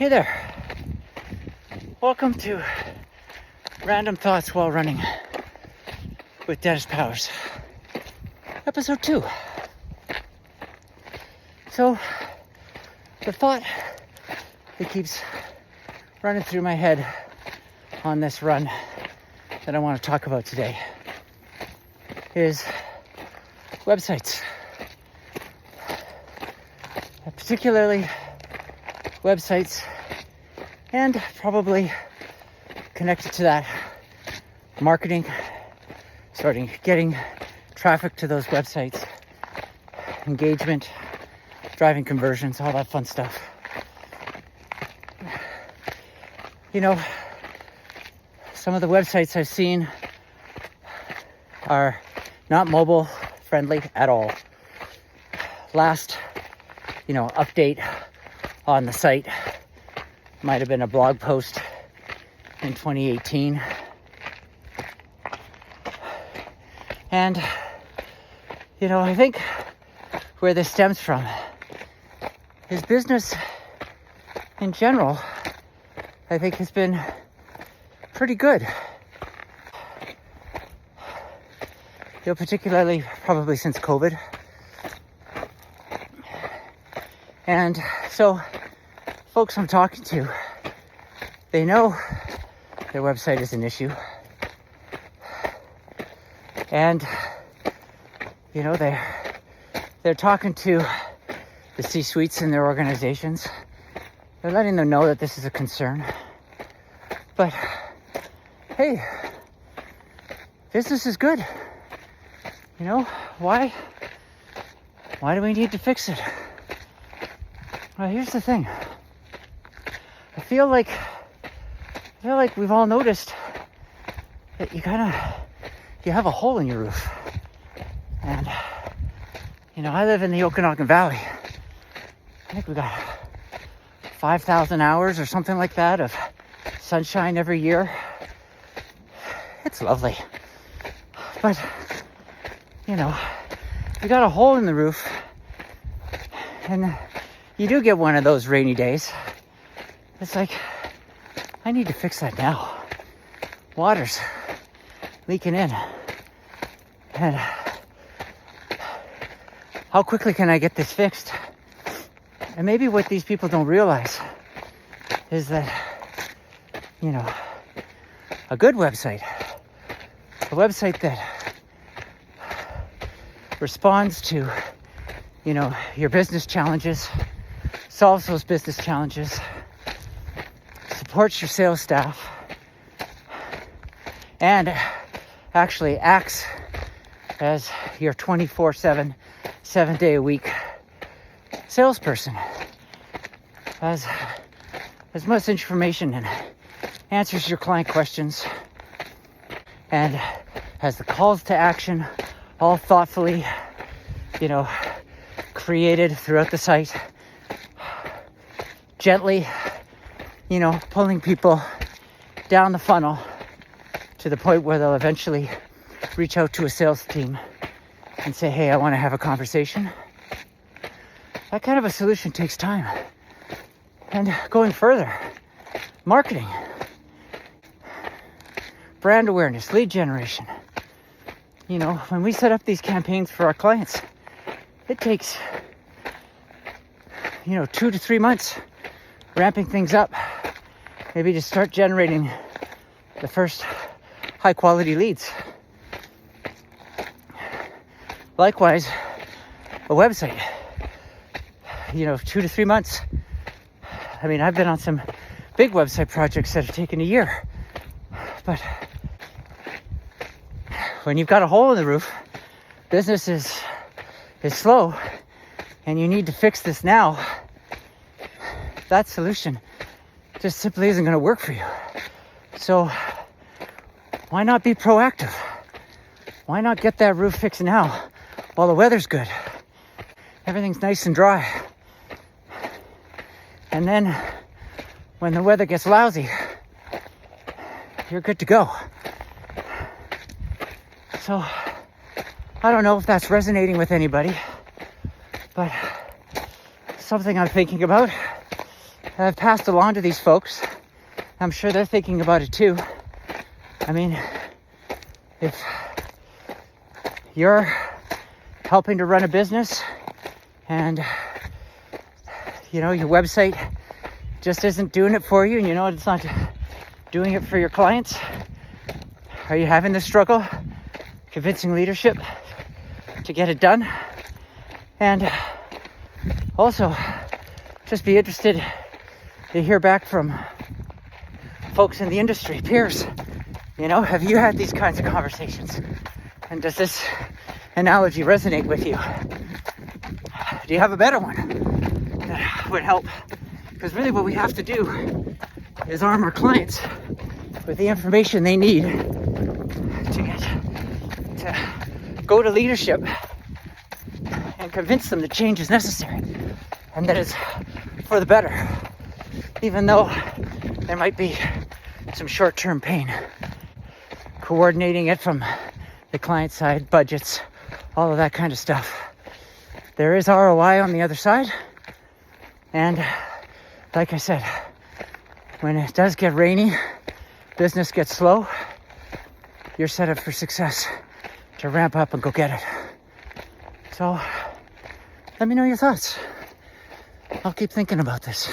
Hey there. Welcome to Random Thoughts While Running with Dennis Powers. Episode 2. So, the thought that keeps running through my head on this run that I want to talk about today is websites. Particularly websites, and probably connected to that, marketing, getting traffic to those websites, engagement, driving conversions, all that fun stuff. You know, some of the websites I've seen are not mobile friendly at all. Last, update on the site might have been a blog post in 2018. And, I think where this stems from is business in general, I think has been pretty good. Particularly probably since COVID. And so folks I'm talking to, they know their website is an issue. And, they're talking to the C-suites in their organizations. They're letting them know that this is a concern. But, hey, business is good. Why do we need to fix it? Well, here's the thing. I feel like we've all noticed that you have a hole in your roof. And, I live in the Okanagan Valley. I think we got 5,000 hours or something like that of sunshine every year. It's lovely. But, you got a hole in the roof, and you do get one of those rainy days. It's like, I need to fix that now. Water's leaking in. And how quickly can I get this fixed? And maybe what these people don't realize is that, a good website, a website that responds to, your business challenges, solves those business challenges, supports your sales staff, and actually acts as your 24/7, 7-day-a-week salesperson. Has as much information and answers your client questions, and has the calls to action all thoughtfully, created throughout the site. Gently, pulling people down the funnel to the point where they'll eventually reach out to a sales team and say, hey, I want to have a conversation. That kind of a solution takes time. And going further, marketing, brand awareness, lead generation. When we set up these campaigns for our clients, it takes, 2 to 3 months ramping things up, maybe to start generating the first high quality leads. Likewise, a website, 2 to 3 months. I mean, I've been on some big website projects that have taken a year, but when you've got a hole in the roof, business is slow, and you need to fix this now, that solution just simply isn't going to work for you. So why not be proactive? Why not get that roof fixed now while the weather's good? Everything's nice and dry. And then when the weather gets lousy, you're good to go. So I don't know if that's resonating with anybody, but something I'm thinking about. I've passed along to these folks. I'm sure they're thinking about it too. I mean, if you're helping to run a business and your website just isn't doing it for you, and it's not doing it for your clients, are you having this struggle convincing leadership to get it done? And also, just be interested to hear back from folks in the industry, peers. Have you had these kinds of conversations? And does this analogy resonate with you? Do you have a better one that would help? Because really what we have to do is arm our clients with the information they need to go to leadership and convince them that change is necessary and that it's for the better, even though there might be some short-term pain. Coordinating it from the client side, budgets, all of that kind of stuff. There is ROI on the other side. And like I said, when it does get rainy, business gets slow, you're set up for success to ramp up and go get it. So let me know your thoughts. I'll keep thinking about this.